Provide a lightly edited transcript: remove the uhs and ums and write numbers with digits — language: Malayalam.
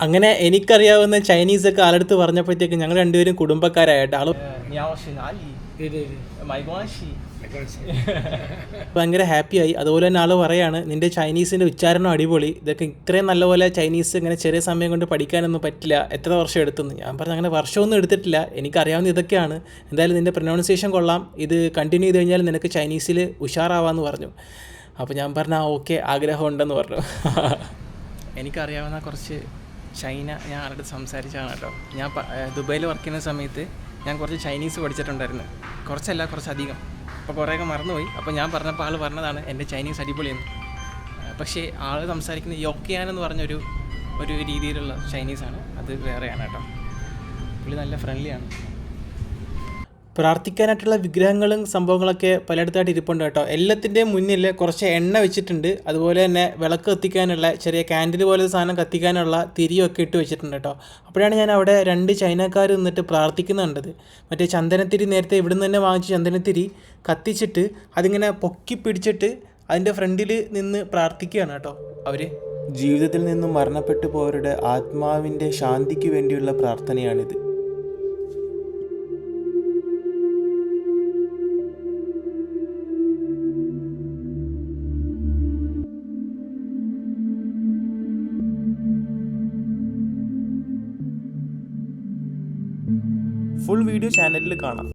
അങ്ങനെ എനിക്കറിയാവുന്ന ചൈനീസൊക്കെ ആളെടുത്ത് പറഞ്ഞപ്പോഴത്തേക്ക് ഞങ്ങൾ രണ്ടുപേരും കുടുംബക്കാരായിട്ട് ആൾ ഭയങ്കര ഹാപ്പിയായി. അതുപോലെ തന്നെ ആൾ പറയാണ് നിൻ്റെ ചൈനീസിൻ്റെ ഉച്ചാരണം അടിപൊളി, ഇതൊക്കെ ഇത്രയും നല്ലപോലെ ചൈനീസ് ഇങ്ങനെ ചെറിയ സമയം കൊണ്ട് പഠിക്കാനൊന്നും പറ്റില്ല, എത്ര വർഷം എടുത്തെന്ന്. ഞാൻ പറഞ്ഞു അങ്ങനെ വർഷമൊന്നും എടുത്തിട്ടില്ല, എനിക്കറിയാവുന്ന ഇതൊക്കെയാണ്, എന്തായാലും നിൻ്റെ പ്രൊനൗൺസിയേഷൻ കൊള്ളാം, ഇത് കണ്ടിന്യൂ ചെയ്ത് കഴിഞ്ഞാൽ നിനക്ക് ചൈനീസിൽ ഉഷാറാവാമെന്ന് പറഞ്ഞു. അപ്പോൾ ഞാൻ പറഞ്ഞു ആ ഓക്കെ, ആഗ്രഹമുണ്ടെന്ന് പറഞ്ഞു. എനിക്കറിയാവുന്ന കുറച്ച് ചൈന ഞാൻ ആരുടെ സംസാരിച്ചതാണ് കേട്ടോ. ഞാൻ ദുബൈയിൽ വർക്ക് ചെയ്യുന്ന സമയത്ത് ഞാൻ കുറച്ച് ചൈനീസ് പഠിച്ചിട്ടുണ്ടായിരുന്നു, കുറച്ചല്ല കുറച്ചധികം. അപ്പോൾ കുറേയൊക്കെ മറന്നുപോയി. അപ്പോൾ ഞാൻ പറഞ്ഞപ്പോൾ ആൾ പറഞ്ഞതാണ് എൻ്റെ ചൈനീസ് അടിപൊളിയെന്ന്. പക്ഷേ ആൾ സംസാരിക്കുന്നത് യൊക്കിയാൻ എന്ന് പറഞ്ഞൊരു രീതിയിലുള്ള ചൈനീസാണ്, അത് വേറെയാണ് കേട്ടോ. പുള്ളി നല്ല ഫ്രണ്ട്ലിയാണ്. പ്രാർത്ഥിക്കാനായിട്ടുള്ള വിഗ്രഹങ്ങളും സംഭവങ്ങളൊക്കെ പലയിടത്തായിട്ട് ഇരിപ്പുണ്ട് കേട്ടോ. എല്ലാത്തിൻ്റെയും മുന്നിൽ കുറച്ച് എണ്ണ വെച്ചിട്ടുണ്ട്, അതുപോലെ തന്നെ വിളക്ക് കത്തിക്കാനുള്ള ചെറിയ ക്യാൻഡിൽ പോലെ സാധനം കത്തിക്കാനുള്ള തിരിയൊക്കെ ഇട്ട് വെച്ചിട്ടുണ്ട് കേട്ടോ. അപ്പോഴാണ് ഞാൻ അവിടെ 2 ചൈനക്കാർ നിന്നിട്ട് പ്രാർത്ഥിക്കുന്നത് കണ്ടത്. മറ്റേ ചന്ദനത്തിരി നേരത്തെ ഇവിടുന്ന് തന്നെ വാങ്ങിച്ച് ചന്ദനത്തിരി കത്തിച്ചിട്ട് അതിങ്ങനെ പൊക്കി പിടിച്ചിട്ട് അതിൻ്റെ ഫ്രണ്ടിൽ നിന്ന് പ്രാർത്ഥിക്കുകയാണ് കേട്ടോ അവർ. ജീവിതത്തിൽ നിന്നും മരണപ്പെട്ടു പോയവരുടെ ആത്മാവിൻ്റെ ശാന്തിക്ക് വേണ്ടിയുള്ള പ്രാർത്ഥനയാണിത്. ഫുൾ വീഡിയോ ചാനലിൽ കാണാം.